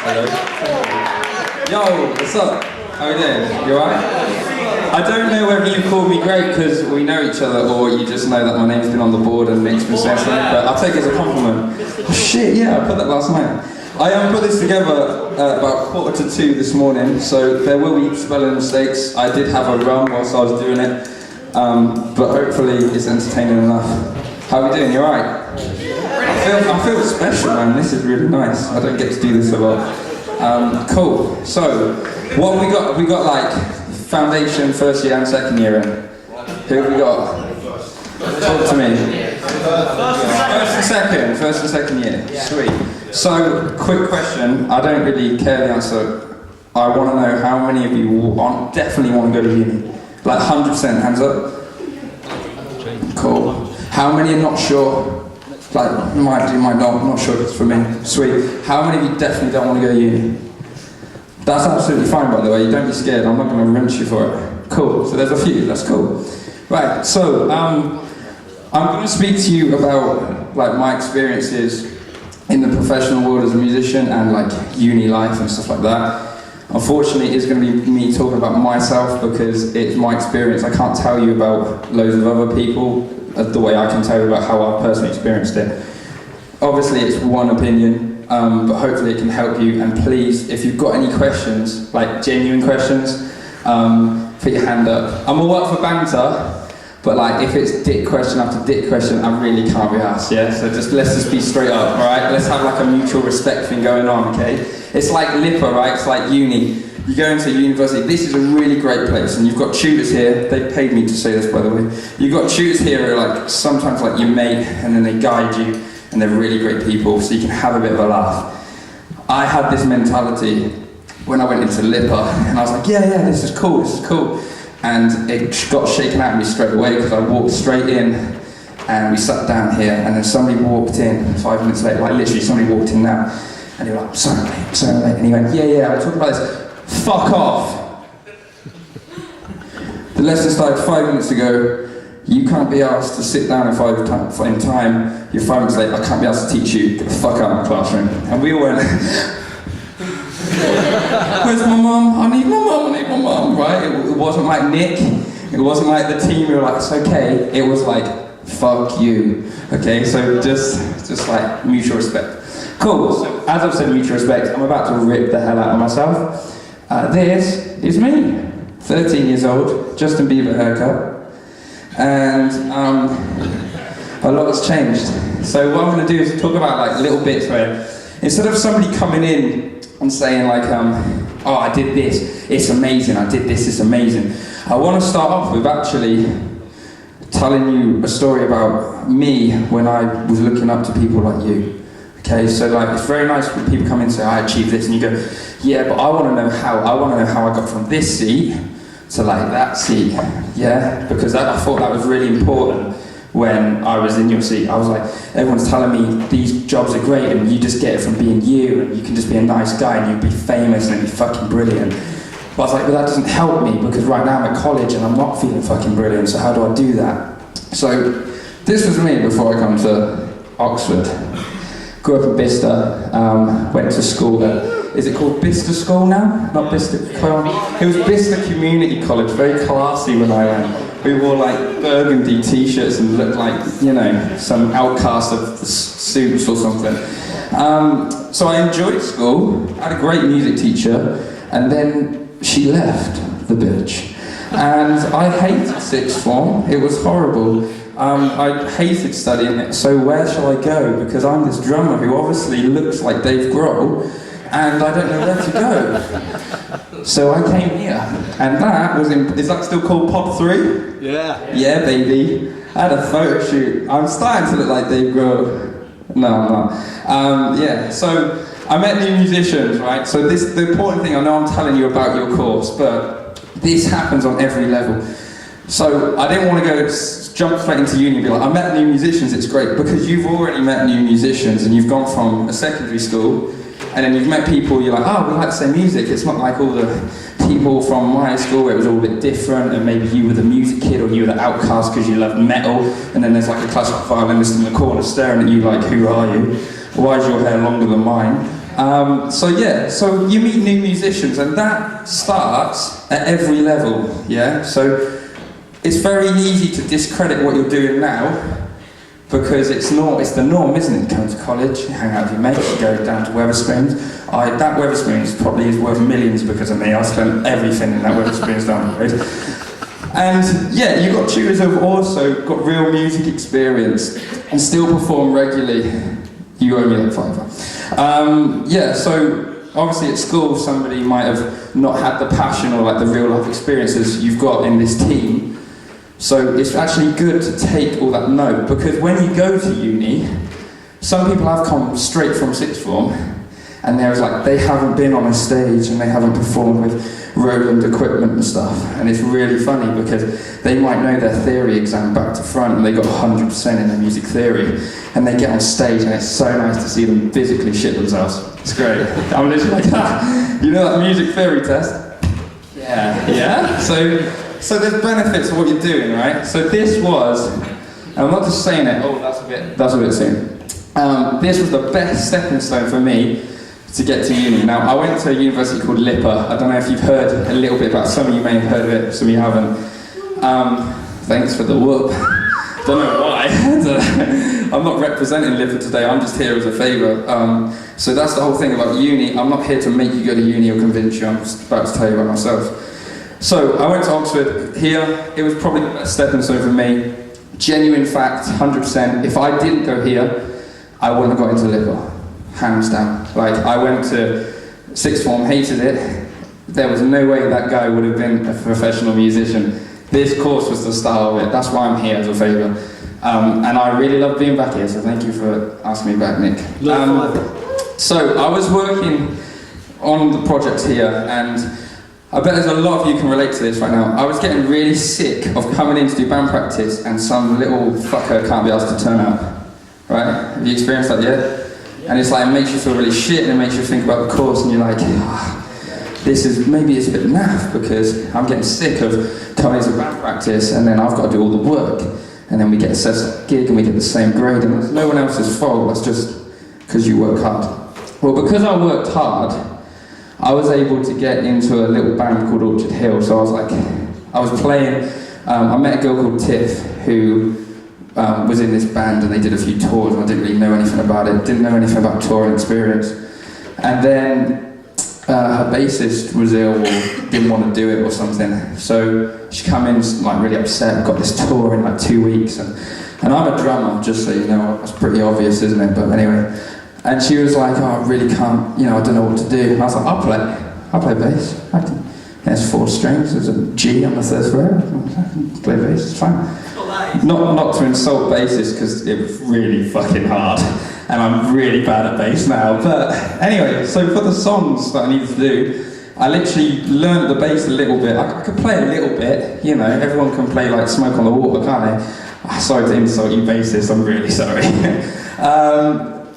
Hello. Yo, what's up? How are you doing? You alright? I don't know whether you called me great because we know each other or you just know that my name's been on the board and Nick's been saying something, but I'll take it as a compliment. Oh shit, yeah, I put that last night. I put this together about 1:45 this morning, so there will be spelling mistakes. I did have a run whilst I was doing it, but hopefully it's entertaining enough. How are we doing? You alright? I feel special, man. This is really nice. I don't get to do this a lot. Cool. So, what have we got? We got like foundation, first year and second year in. Who have we got? Talk to me. First and second year. Sweet. So, quick question. I don't really care the answer. I want to know how many of you definitely want to go to uni. Like 100%. Hands up. Cool. How many are not sure? Like, might do, might not. I'm not sure if it's for me. Sweet. How many of you definitely don't want to go to uni? That's absolutely fine, by the way. Don't be scared. I'm not going to wrench you for it. Cool. So there's a few. That's cool. Right. So I'm going to speak to you about like my experiences in the professional world as a musician and like uni life and stuff like that. Unfortunately, it's going to be me talking about myself because it's my experience. I can't tell you about loads of other people the way I can tell you about how I've personally experienced it. Obviously, it's one opinion. But hopefully it can help you, and please, if you've got any questions, like genuine questions, put your hand up. I'm all up for banter, but like if it's dick question after dick question, I really can't be asked, yeah? So let's just be straight up, alright? Let's have like a mutual respect thing going on, okay? It's like LIPA, right? It's like uni. You go into university, this is a really great place, and you've got tutors here, they paid me to say this by the way. You've got tutors here who are like, sometimes like your mate, and then they guide you, and they're really great people, so you can have a bit of a laugh. I had this mentality when I went into LIPA, and I was like, yeah, this is cool. And it got shaken out of me straight away, because I walked straight in, and we sat down here, and then somebody walked in 5 minutes later, like literally somebody walked in now, and they were like, sorry mate, and he went, yeah, I was talking about this, fuck off. The lesson started 5 minutes ago. You can't be asked to sit down in time. You're 5 minutes late. I can't be asked to teach you. Get the fuck out of my classroom. And we all went, where's my mum? I need my mum, right? It wasn't like Nick. It wasn't like the team who were like, it's okay. It was like, fuck you. Okay, so just like mutual respect. Cool, so as I've said, mutual respect, I'm about to rip the hell out of myself. This is me, 13 years old, Justin Bieber haircut. And a lot has changed. So what I'm going to do is talk about like little bits where instead of somebody coming in and saying like, oh, I did this, it's amazing, I did this, it's amazing. I want to start off with actually telling you a story about me when I was looking up to people like you. Okay, so like it's very nice when people come in and say, I achieved this, and you go, yeah, but I want to know how. I want to know how I got from this seat to like that seat, yeah? Because I thought that was really important when I was in your seat. I was like, everyone's telling me these jobs are great and you just get it from being you and you can just be a nice guy and you'd be famous and you'd be fucking brilliant. But I was like, but that doesn't help me because right now I'm at college and I'm not feeling fucking brilliant, so how do I do that? So this was me before I come to Oxford. Grew up in Bicester, went to school at, is it called Bicester School now? Not Bicester, it was Bicester Community College, very classy when I went. We wore like burgundy t-shirts and looked like, you know, some outcast of the suits or something. So I enjoyed school, I had a great music teacher, and then she left, the bitch. And I hated sixth form, it was horrible. I hated studying it, so where shall I go? Because I'm this drummer who obviously looks like Dave Grohl, and I don't know where to go. So I came here, and that was is that still called Pod 3? Yeah. Yeah, baby. I had a photo shoot. I'm starting to look like Dave Grohl. No, I'm not. Yeah, so I met new musicians, right? So the important thing, I know I'm telling you about your course, but this happens on every level. So I didn't want to go jump straight into uni and be like, I met new musicians, it's great, because you've already met new musicians and you've gone from a secondary school and then you've met people, you're like, oh, we like the same music. It's not like all the people from my school where it was all a bit different and maybe you were the music kid or you were the outcast because you loved metal, and then there's like a classical violinist in the corner staring at you like, who are you? Why is your hair longer than mine? So you meet new musicians, and that starts at every level, yeah? So it's very easy to discredit what you're doing now, because it's the norm, isn't it? You come to college, you hang out with your mates, you go down to Wetherspoons. That Wetherspoons probably is worth millions because of me. I spent everything in that Wetherspoons down the road. And yeah, you've got tutors who've also got real music experience and still perform regularly. You owe me that £5. So obviously at school somebody might have not had the passion or like the real life experiences you've got in this team. So it's actually good to take all that note, because when you go to uni, some people have come straight from sixth form, and there's like, they haven't been on a stage and they haven't performed with Roland equipment and stuff. And it's really funny because they might know their theory exam back to front and they got 100% in their music theory, and they get on stage and it's so nice to see them physically shit themselves. It's great. I'm literally like, you know that music theory test? Yeah. So there's benefits of what you're doing, right? So this was, and I'm not just saying it, that's a bit soon. This was the best stepping stone for me to get to uni. Now, I went to a university called LIPA. I don't know if you've heard a little bit about it. Some of you may have heard of it, some of you haven't. Thanks for the whoop. Don't know why. I'm not representing LIPA today, I'm just here as a favour. So that's the whole thing about uni. I'm not here to make you go to uni or convince you, I'm just about to tell you about myself. So, I went to Oxford here. It was probably the best stepping stone for me. Genuine fact, 100%. If I didn't go here, I wouldn't have got into LIPA. Hands down. Like, I went to sixth form, hated it. There was no way that guy would have been a professional musician. This course was the start of it. That's why I'm here as a favour. And I really love being back here, so thank you for asking me back, Nick. So, I was working on the project here, and I bet there's a lot of you can relate to this right now. I was getting really sick of coming in to do band practice and some little fucker can't be asked to turn up. Right? Have you experienced that yet? And it's like, it makes you feel really shit, and it makes you think about the course, and you're like, maybe it's a bit naff, because I'm getting sick of coming to band practice and then I've got to do all the work, and then we get assessed gig and we get the same grade, and it's no one else's fault, that's just because you work hard. Well, because I worked hard, I was able to get into a little band called Orchard Hill, so I was playing, I met a girl called Tiff who was in this band, and they did a few tours, and I didn't really know anything about it, didn't know anything about touring experience. And then her bassist was ill or didn't want to do it or something, so she came in like really upset. We've got this tour in like 2 weeks, and I'm a drummer, just so you know, that's pretty obvious, isn't it? But anyway. And she was like, oh, I really can't, I don't know what to do. And I was like, I'll play bass. There's 4 strings, there's a G on the 3rd fret, I can play bass, it's fine. Not to insult bassists, because it was really fucking hard, and I'm really bad at bass now. But anyway, so for the songs that I needed to do, I literally learned the bass a little bit. I could play a little bit, everyone can play like Smoke on the Water, can't they? Sorry to insult you bassists, I'm really sorry.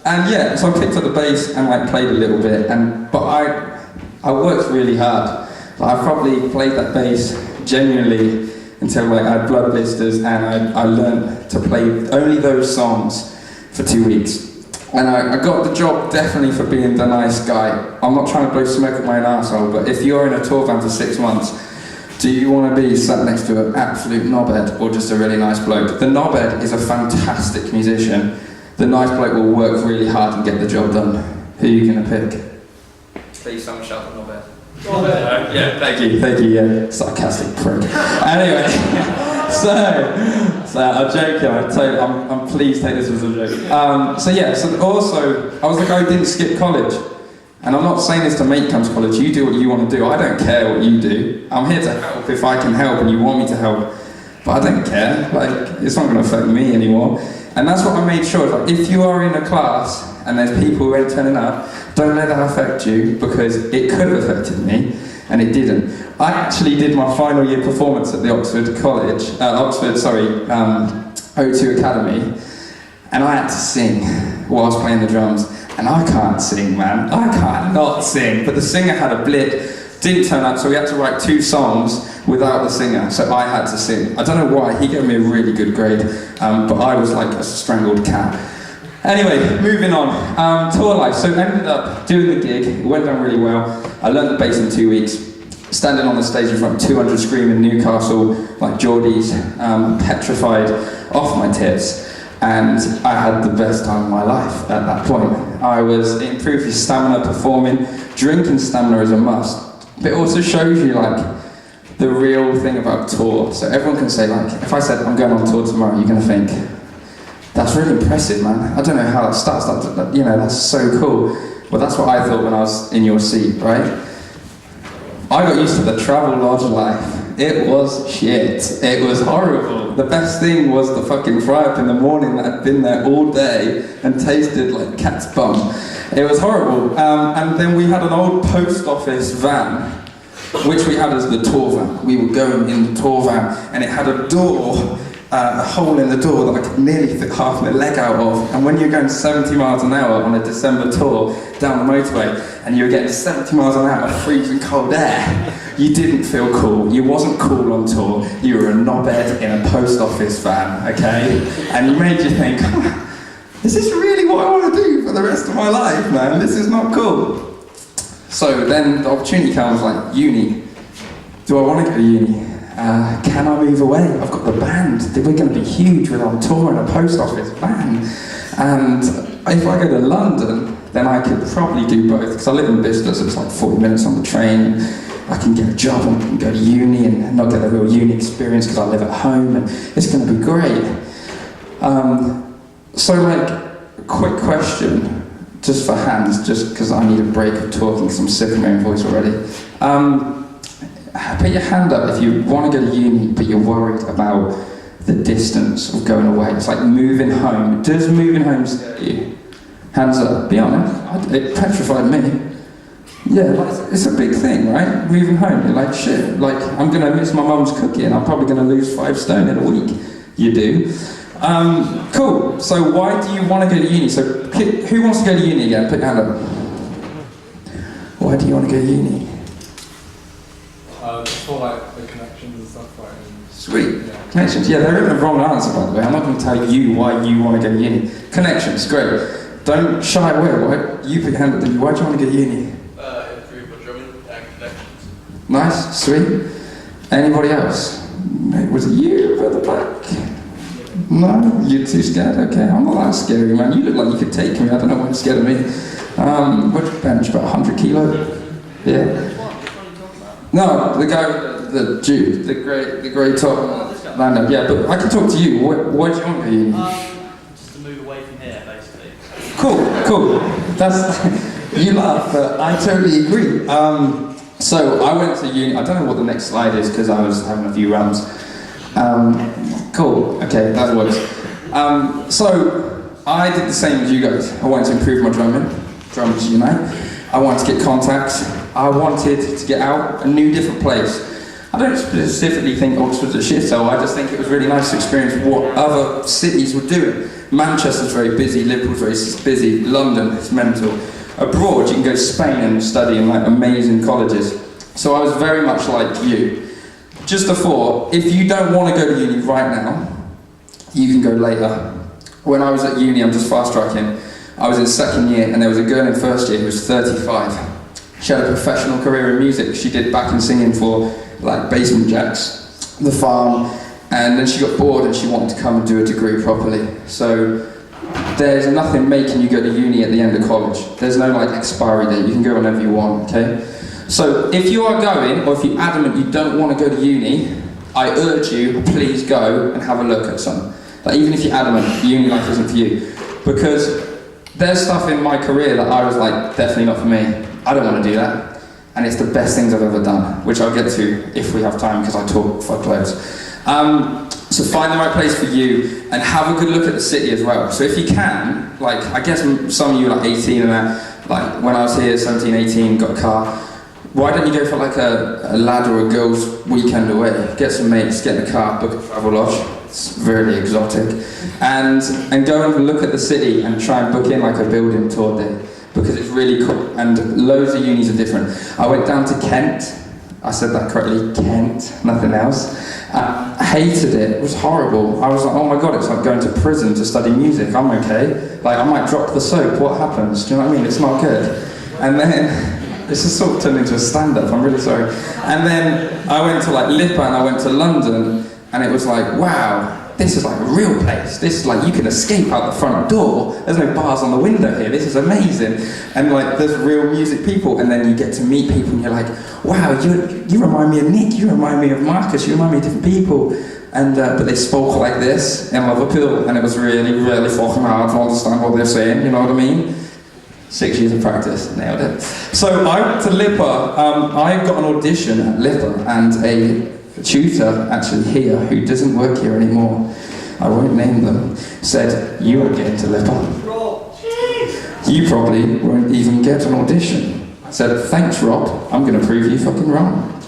And yeah, so I picked up the bass and like played a little bit, but I worked really hard. I probably played that bass genuinely until like I had blood blisters, and I learned to play only those songs for 2 weeks. And I got the job definitely for being the nice guy. I'm not trying to blow smoke at my own arsehole, but if you're in a tour van for 6 months, do you want to be sat next to an absolute knobhead or just a really nice bloke? The knobhead is a fantastic musician. The nice bloke will work really hard and get the job done. Who are you going to pick? Please someone shout the knobhead. Yeah, thank you, yeah. Sarcastic prick. Anyway, so I'm joking, I'm pleased to take this as a joke. So also, I was the guy who didn't skip college. And I'm not saying this to make you come to college, you do what you want to do, I don't care what you do. I'm here to help if I can help and you want me to help. But I don't care, it's not going to affect me anymore. And that's what I made sure, if you are in a class and there's people who ain't turning up, don't let that affect you, because it could have affected me, and it didn't. I actually did my final year performance at the O2 Academy, and I had to sing while I was playing the drums, and I can't sing, man. I can't not sing, but the singer had a blip, didn't turn up, so we had to write 2 songs without the singer, so I had to sing. I don't know why, he gave me a really good grade, but I was like a strangled cat. Anyway, moving on. Tour life. So ended up doing the gig. It went down really well. I learned the bass in 2 weeks. Standing on the stage in front of 200 screaming Newcastle, like Geordies, petrified off my tits. And I had the best time of my life at that point. It improved your stamina performing. Drinking stamina is a must. But it also shows you like the real thing about tour. So everyone can say like, if I said I'm going on tour tomorrow, you're gonna think, that's really impressive, man. I don't know how that starts, that's so cool. Well, that's what I thought when I was in your seat, right? I got used to the travel lodge life. It was shit. It was horrible. The best thing was the fucking fry-up in the morning that had been there all day and tasted like cat's bum. It was horrible. And then we had an old post office van, which we had as the tour van. We would go in the tour van and it had a door, a hole in the door that I could nearly fit half my leg out of. And when you're going 70 miles an hour on a December tour down the motorway and you were getting 70 miles an hour of freezing cold air, you didn't feel cool. You wasn't cool on tour. You were a knobhead in a post office van, okay? And it made you think, is this really what I want to do for the rest of my life, man? This is not cool. So then the opportunity comes like, uni. Do I want to go to uni? Can I move away? I've got the band. We're going to be huge. We're on tour in a post office van. And if I go to London, then I could probably do both. Because I live in Bicester, so it's like 40 minutes on the train. I can get a job and go to uni and not get a real uni experience because I live at home. And it's going to be great. So like, quick question, just for hands, just because I need a break of talking because I'm sick of my own voice already. Put your hand up if you want to go to uni but you're worried about the distance of going away. It's like moving home. Does moving home scare you? Hands up. Be honest. It petrified me. Yeah, like, it's a big thing, right? Moving home. You're like, shit, like I'm going to miss my mum's cooking. I'm probably going to lose 5 stone in a week. You do. Cool. So why do you want to go to uni? So who wants to go to uni again? Put your hand up. Why do you want to go to uni? Just for like the connections and stuff, like. Sweet. Yeah. Connections. Yeah, there isn't a wrong answer, by the way. I'm not going to tell you why you want to go to uni. Connections, great. Don't shy away. Why? You put your hand up. Why do you want to go to uni? Improve my drumming and connections. Nice, sweet. Anybody else? Was it you at the back? No, you're too scared. Okay, I'm not that scary, man. You look like you could take me. I don't know why you're scared of me. What's your bench? About 100 kilo? Yeah. No, the guy, the Jew, the grey top, Lando. Yeah, but I can talk to you. Why do you want to go to uni? Just to move away from here, basically. Cool. That's you laugh, but I totally agree. So I went to uni. I don't know what the next slide is because I was having a few runs. Cool. Okay, that works. So I did the same as you guys. I wanted to improve my drummers unite. I wanted to get contacts. I wanted to get out, a new, different place. I don't specifically think Oxford's a shithole, I just think it was really nice to experience what other cities were doing. Manchester's very busy, Liverpool's very busy, London is mental. Abroad, you can go to Spain and study in like amazing colleges. So I was very much like you. Just a thought, if you don't want to go to uni right now, you can go later. When I was at uni, I'm just fast tracking, I was in second year and there was a girl in first year who was 35. She had a professional career in music. She did backing singing for like Basement Jacks, The Farm, and then she got bored and she wanted to come and do a degree properly. So there's nothing making you go to uni at the end of college. There's no like expiry date. You can go whenever you want, okay? So if you are going, or if you're adamant you don't want to go to uni, I urge you, please go and have a look at some. Like even if you're adamant, uni life isn't for you. Because there's stuff in my career that I was like, definitely not for me. I don't want to do that. And it's the best things I've ever done, which I'll get to if we have time, because I talk fuckloads. So find the right place for you, and have a good look at the city as well. So if you can, like, I guess some of you are like 18 and that, like when I was here, 17, 18, got a car, why don't you go for like a lad or a girl's weekend away? Get some mates, get in a car, book a travel lodge. It's very exotic. And go and look at the city and try and book in like a building tour day, because it's really cool, and loads of unis are different. I went down to Kent, I said that correctly, Kent, nothing else. hated it. It was horrible. I was like, oh my god, it's like going to prison to study music. I'm okay. Like, I might drop the soap. What happens? Do you know what I mean? It's not good. And then, this has sort of turned into a stand-up. I'm really sorry. And then I went to like LIPA and I went to London, and it was like, wow, this is like a real place. This is like, you can escape out the front door. There's no bars on the window here. This is amazing. And like, there's real music people, and then you get to meet people and you're like, wow, you remind me of Nick, you remind me of Marcus, you remind me of different people. And, but they spoke like this in Liverpool, and it was really, really fucking hard to understand what they're saying, you know what I mean? 6 years of practice, nailed it. So I went to LIPA, I got an audition at LIPA, and a tutor actually here, who doesn't work here anymore, I won't name them, said, you won't get into LIPA. You probably won't even get an audition. I said, thanks Rob, I'm going to prove you fucking wrong.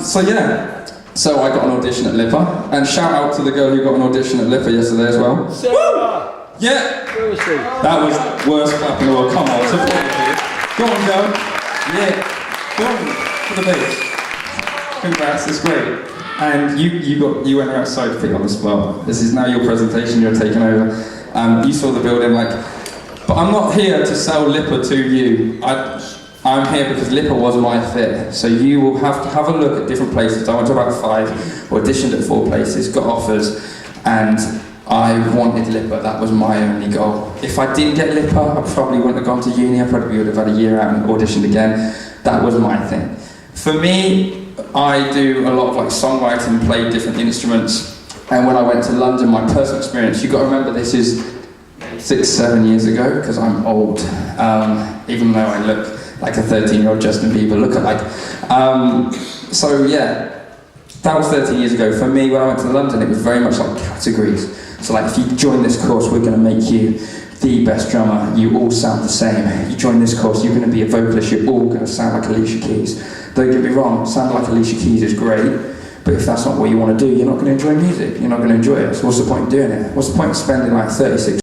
So yeah, so I got an audition at LIPA, and shout out to the girl who got an audition at LIPA yesterday as well. Sarah! Yeah! Where was she? That was the worst clap in the world. Come on, support me. Go on, girl. Yeah. Go on, to the base. Congrats, it's great. And you went outside to pick on the spot. This is now your presentation, you're taking over. You saw the building, like, but I'm not here to sell LIPA to you. I'm here because LIPA was my fit. So you will have to have a look at different places. I went to about 5, auditioned at 4 places, got offers, and I wanted LIPA. That was my only goal. If I didn't get LIPA, I probably wouldn't have gone to uni. I probably would have had a year out and auditioned again. That was my thing. For me, I do a lot of like songwriting, play different instruments, and when I went to London, my personal experience, you've got to remember this is 6-7 years ago, because I'm old, even though I look like a 13-year-old Justin Bieber lookalike. So yeah, that was 13 years ago. For me, when I went to London, it was very much like categories. So like, if you join this course, we're going to make you the best drummer. You all sound the same. You join this course, you're going to be a vocalist. You're all going to sound like Alicia Keys. Don't get me wrong, sounding like Alicia Keys is great, but if that's not what you want to do, you're not going to enjoy music. You're not going to enjoy it. So what's the point of doing it? What's the point of spending like 36